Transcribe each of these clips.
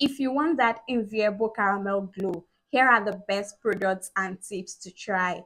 If you want that invisible caramel glow, here are the best products and tips to try.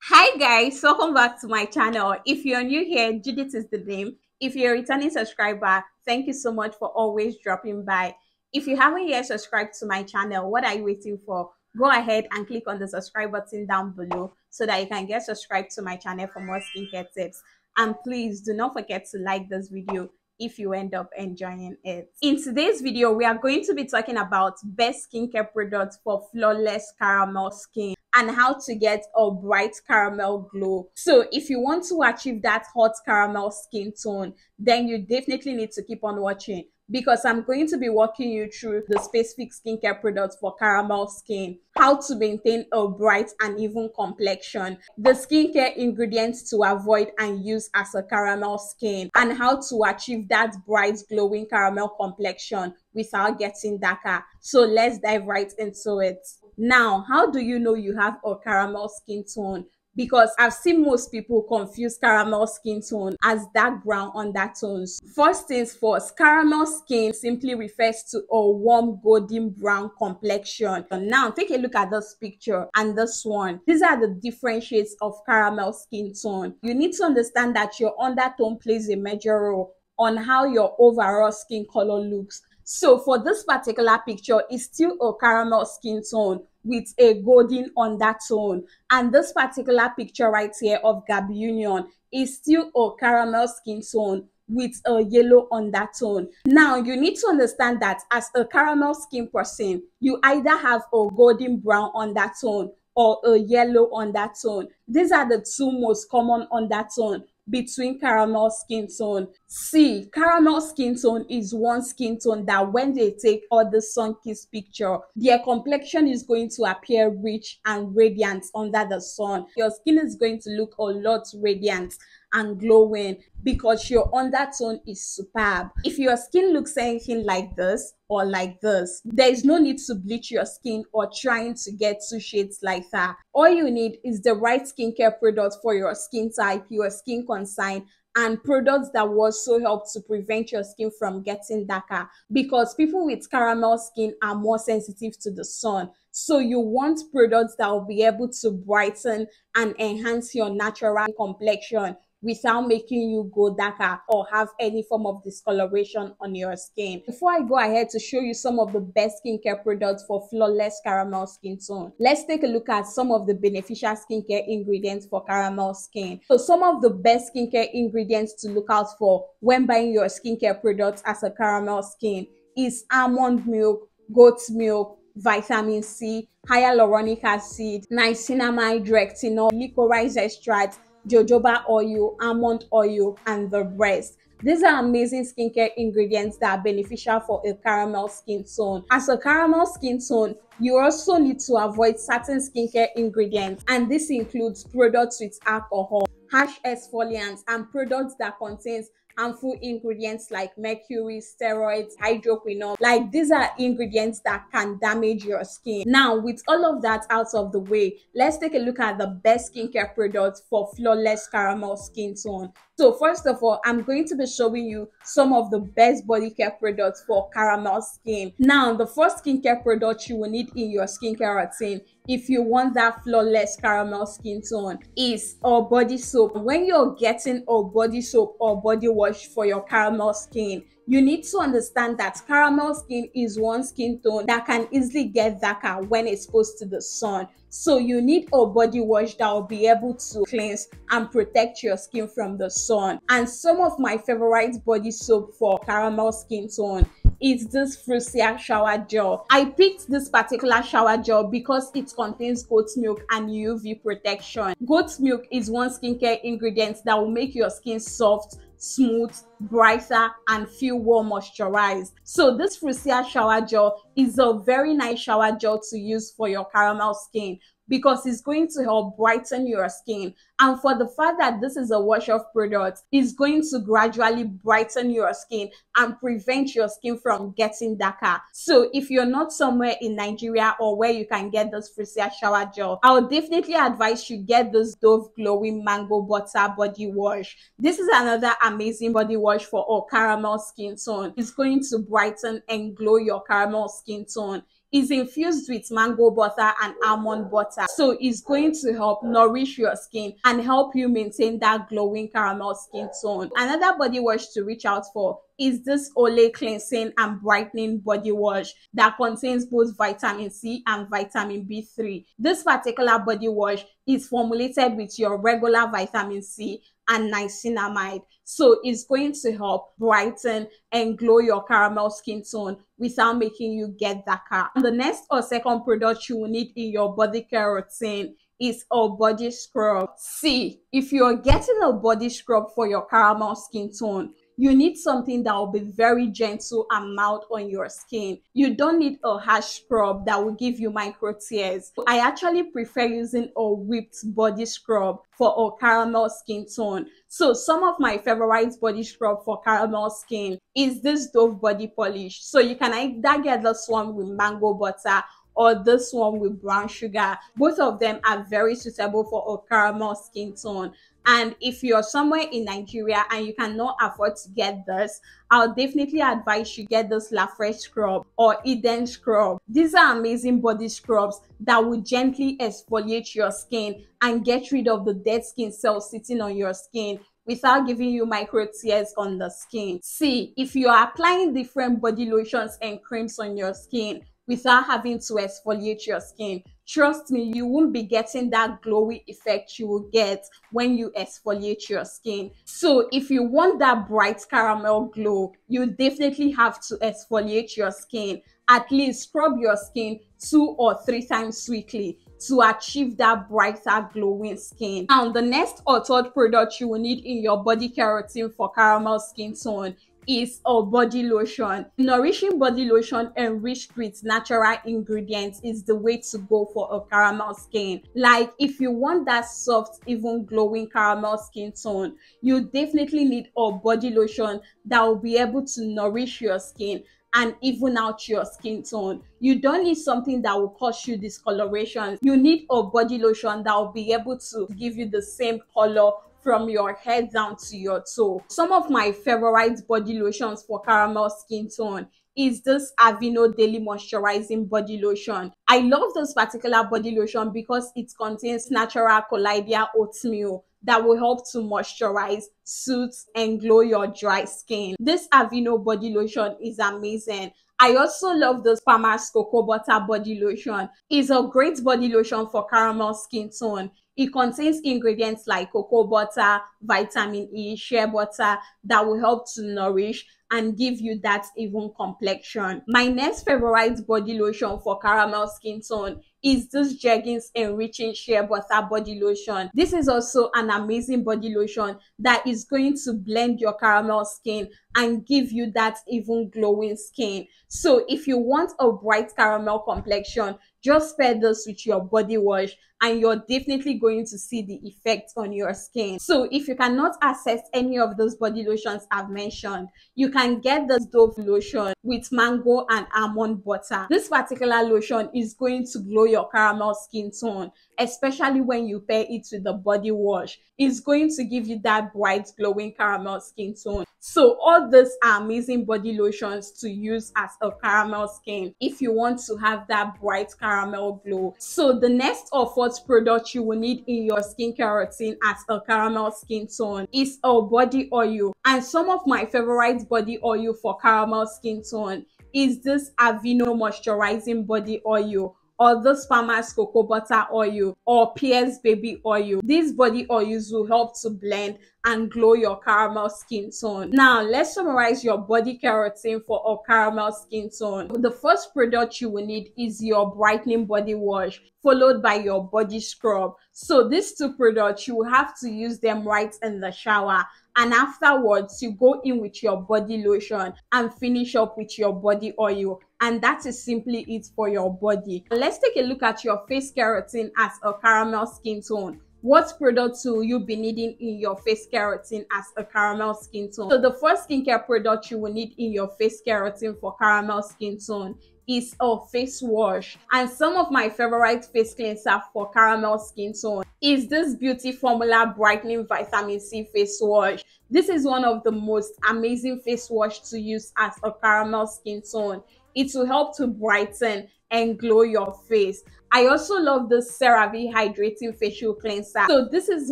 Hi guys, welcome back to my channel. If you're new here, Judith is the name. If you're a returning subscriber, thank you so much for always dropping by. If you haven't yet subscribed to my channel, what are you waiting for? Go ahead and click on the subscribe button down below so that you can get subscribed to my channel for more skincare tips. And please do not forget to like this video if you end up enjoying it. In today's video, we are going to be talking about best skincare products for flawless caramel skin and how to get a bright caramel glow. So if you want to achieve that hot caramel skin tone, then you definitely need to keep on watching, because I'm going to be walking you through the specific skincare products for caramel skin, how to maintain a bright and even complexion, the skincare ingredients to avoid and use as a caramel skin, and how to achieve that bright glowing caramel complexion without getting darker. So let's dive right into it. Now, how do you know you have a caramel skin tone? Because I've seen most people confuse caramel skin tone as dark brown undertones. First things first, caramel skin simply refers to a warm golden brown complexion. Now, take a look at this picture and this one. These are the different shades of caramel skin tone. You need to understand that your undertone plays a major role on how your overall skin color looks. So for this particular picture, it's still a caramel skin tone with a golden undertone. And this particular picture right here of Gap Union is still a caramel skin tone with a yellow undertone. Now, you need to understand that as a caramel skin person, you either have a golden brown undertone or a yellow undertone. These are the two most common undertones between caramel skin tone. See, caramel skin tone is one skin tone that when they take all the sun-kissed picture, their complexion is going to appear rich and radiant under the sun. Your skin is going to look a lot radiant and glowing because your undertone is superb. If your skin looks anything like this or like this, there is no need to bleach your skin or trying to get two shades like that. All you need is the right skincare product for your skin type, your skin consign, and products that will also help to prevent your skin from getting darker, because people with caramel skin are more sensitive to the sun. So you want products that will be able to brighten and enhance your natural complexion without making you go darker or have any form of discoloration on your skin. Before I go ahead to show you some of the best skincare products for flawless caramel skin tone, let's take a look at some of the beneficial skincare ingredients for caramel skin. So some of the best skincare ingredients to look out for when buying your skincare products as a caramel skin is almond milk, goat's milk, vitamin C, hyaluronic acid, niacinamide, retinol, licorice extract, jojoba oil, almond oil, and the rest. These are amazing skincare ingredients that are beneficial for a caramel skin tone. As a caramel skin tone, you also need to avoid certain skincare ingredients, and this includes products with alcohol, harsh exfoliants, and products that contains harmful ingredients like mercury, steroids, hydroquinone. Like, these are ingredients that can damage your skin. Now, with all of that out of the way, let's take a look at the best skincare products for flawless caramel skin tone. So first of all, I'm going to be showing you some of the best body care products for caramel skin. Now, the first skincare product you will need in your skincare routine if you want that flawless caramel skin tone is a body soap. When you're getting a body soap or body wash for your caramel skin, you need to understand that caramel skin is one skin tone that can easily get darker when exposed to the sun. So you need a body wash that will be able to cleanse and protect your skin from the sun. And some of my favorite body soap for caramel skin tone is this Frusia shower gel. I picked this particular shower gel because it contains goat's milk and UV protection. Goat's milk is one skincare ingredient that will make your skin soft, smooth, brighter, and feel well moisturized. So this Frusia shower gel is a very nice shower gel to use for your caramel skin because it's going to help brighten your skin. And for the fact that this is a wash off product, it's going to gradually brighten your skin and prevent your skin from getting darker. So if you're not somewhere in Nigeria or where you can get this Frisia shower gel, I would definitely advise you get this Dove Glowing Mango Butter body wash. This is another amazing body wash for all caramel skin tone. It's going to brighten and glow your caramel skin tone. Is infused with mango butter and almond butter, so it's going to help nourish your skin and help you maintain that glowing caramel skin tone. Another body wash to reach out for is this Olay cleansing and brightening body wash that contains both vitamin C and vitamin B3. This particular body wash is formulated with your regular vitamin C and niacinamide, so it's going to help brighten and glow your caramel skin tone without making you get darker. The next or second product you will need in your body care routine is a body scrub. See, if you're getting a body scrub for your caramel skin tone, you need something that will be very gentle and mild on your skin. You don't need a harsh scrub that will give you micro tears. I actually prefer using a whipped body scrub for a caramel skin tone. So some of my favorite body scrub for caramel skin is this Dove body polish. So you can either get this one with mango butter or this one with brown sugar. Both of them are very suitable for a caramel skin tone. And if you're somewhere in Nigeria and you cannot afford to get this, I'll definitely advise you get this La Fresh scrub or Eden scrub. These are amazing body scrubs that will gently exfoliate your skin and get rid of the dead skin cells sitting on your skin without giving you micro tears on the skin. See, if you are applying different body lotions and creams on your skin without having to exfoliate your skin, trust me, you won't be getting that glowy effect you will get when you exfoliate your skin. So if you want that bright caramel glow, you definitely have to exfoliate your skin. At least scrub your skin 2 or 3 times weekly to achieve that brighter glowing skin. Now, the next or third product you will need in your body care routine for caramel skin tone is a body lotion. Nourishing body lotion enriched with natural ingredients is the way to go for a caramel skin. Like, if you want that soft, even glowing caramel skin tone, you definitely need a body lotion that will be able to nourish your skin and even out your skin tone. You don't need something that will cause you discoloration. You need a body lotion that will be able to give you the same color from your head down to your toe. Some of my favorite body lotions for caramel skin tone is this Aveeno Daily Moisturizing Body Lotion. I love this particular body lotion because it contains natural colloidal oatmeal that will help to moisturize, soothe, and glow your dry skin. This Aveeno body lotion is amazing. I also love this Palmer's Cocoa Butter body lotion. It's a great body lotion for caramel skin tone. It contains ingredients like cocoa butter, vitamin E, shea butter that will help to nourish and give you that even complexion. My next favorite body lotion for caramel skin tone is this Jergens Enriching Shea Butter body lotion. This is also an amazing body lotion that is going to blend your caramel skin and give you that even glowing skin. So if you want a bright caramel complexion, just pair this with your body wash and you're definitely going to see the effect on your skin. So if you cannot access any of those body lotions I've mentioned, you can get this Dove lotion with mango and almond butter. This particular lotion is going to glow your caramel skin tone, especially when you pair it with the body wash. It's going to give you that bright glowing caramel skin tone. So all these are amazing body lotions to use as a caramel skin if you want to have that bright caramel glow. So the next or fourth product you will need in your skincare routine as a caramel skin tone is a body oil. And some of my favorite body oil for caramel skin tone is this Aveeno Moisturizing Body Oil, or this Palmer's Cocoa Butter Oil, or Pears Baby Oil. These body oils will help to blend and glow your caramel skin tone. Now, let's summarize your body care routine for a caramel skin tone. The first product you will need is your brightening body wash, followed by your body scrub. So these two products, you will have to use them right in the shower, and afterwards you go in with your body lotion and finish up with your body oil, and that is simply it for your body. Let's take a look at your face care routine as a caramel skin tone. What products will you be needing in your face care routine as a caramel skin tone? So the first skincare product you will need in your face care routine for caramel skin tone is a face wash. And some of my favorite face cleanser for caramel skin tone is this Beauty Formula Brightening Vitamin C face wash. This is one of the most amazing face wash to use as a caramel skin tone. It will help to brighten and glow your face. I also love the CeraVe Hydrating Facial Cleanser. So this is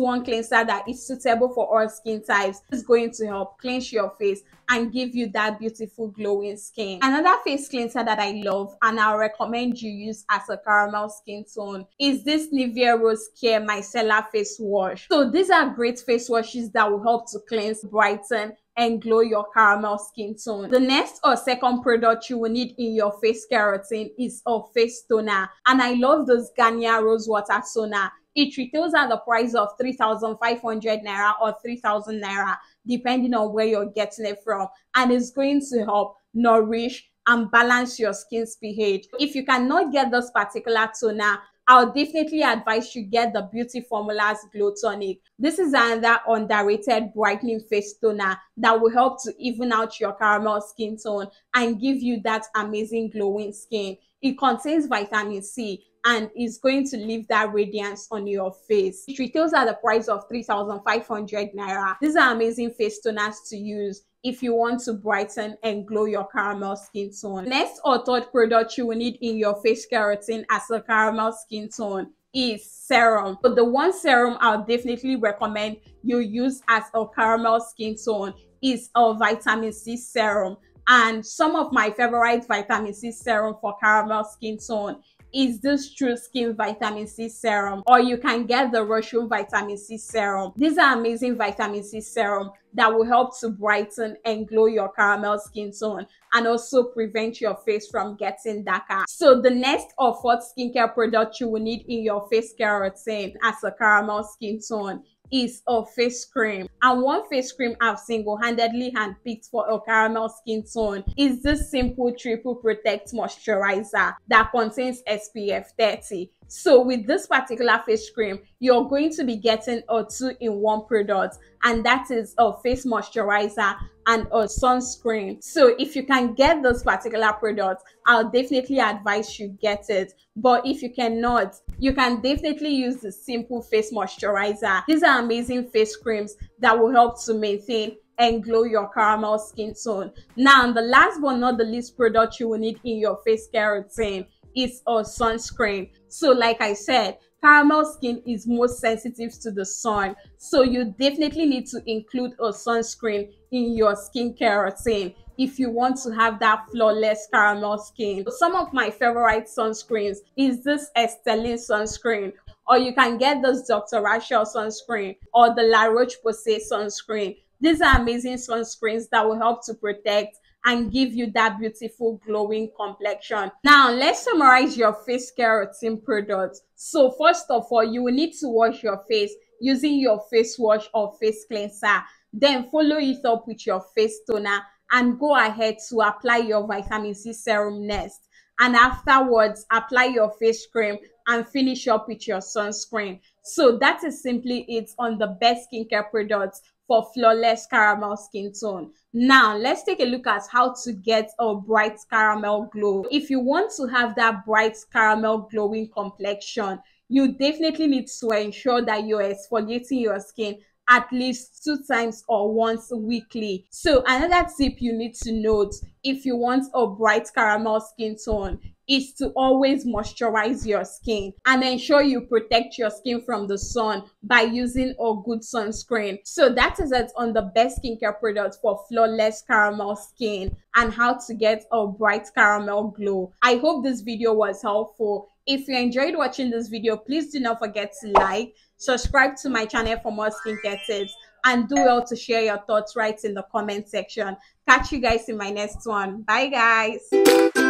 one cleanser that is suitable for all skin types. It's going to help cleanse your face and give you that beautiful glowing skin. Another face cleanser that I love and I recommend you use as a caramel skin tone is this Nivea Rose Care Micellar Face Wash. So these are great face washes that will help to cleanse, brighten, and glow your caramel skin tone. The next or second product you will need in your face care routine is a face toner, and I love this Garnier Rose Water Toner. It retails at the price of 3,500 naira or 3,000 naira depending on where you're getting it from, and it's going to help nourish and balance your skin's pH. If you cannot get this particular toner, I'll definitely advise you get the Beauty Formula's Glow Tonic. This is another underrated brightening face toner that will help to even out your caramel skin tone and give you that amazing glowing skin. It contains vitamin C and is going to leave that radiance on your face. It retails at the price of 3,500 naira. These are amazing face toners to use if you want to brighten and glow your caramel skin tone. Next or third product you will need in your face care routine as a caramel skin tone is serum. So the one serum I'll definitely recommend you use as a caramel skin tone is a vitamin C serum. And some of my favorite vitamin C serum for caramel skin tone is this True Skin Vitamin C Serum, or you can get the Russian Vitamin C Serum. These are amazing vitamin C serum that will help to brighten and glow your caramel skin tone and also prevent your face from getting darker. So the next or fourth skincare product you will need in your face care routine as a caramel skin tone is a face cream. And one face cream I've single-handedly handpicked for a caramel skin tone is this Simple Triple Protect Moisturizer that contains SPF 30. So with this particular face cream, you're going to be getting a 2-in-1 product, and that is a face moisturizer and a sunscreen. So if you can get this particular product, I'll definitely advise you get it. But if you cannot, you can definitely use the Simple Face Moisturizer. These are amazing face creams that will help to maintain and glow your caramel skin tone. Now, the last but not the least product you will need in your face care routine is a sunscreen. So like I said, caramel skin is most sensitive to the sun, so you definitely need to include a sunscreen in your skincare routine if you want to have that flawless caramel skin. Some of my favorite sunscreens is this Esteline sunscreen, or you can get this Dr. Rachel sunscreen or the La Roche-Posay sunscreen. These are amazing sunscreens that will help to protect and give you that beautiful glowing complexion. Now, let's summarize your face care routine products. So first of all, you will need to wash your face using your face wash or face cleanser. Then follow it up with your face toner and go ahead to apply your vitamin C serum next. And afterwards, apply your face cream and finish up with your sunscreen. So that is simply it on the best skincare products for flawless caramel skin tone. Now, let's take a look at how to get a bright caramel glow. If you want to have that bright caramel glowing complexion, you definitely need to ensure that you're exfoliating your skin at least 2 times or once weekly. So another tip you need to note if you want a bright caramel skin tone is to always moisturize your skin and ensure you protect your skin from the sun by using a good sunscreen. So that is it on the best skincare products for flawless caramel skin and how to get a bright caramel glow. I hope this video was helpful. If you enjoyed watching this video, please do not forget to like, subscribe to my channel for more skincare tips, and do well to share your thoughts right in the comment section. Catch you guys in my next one. Bye guys.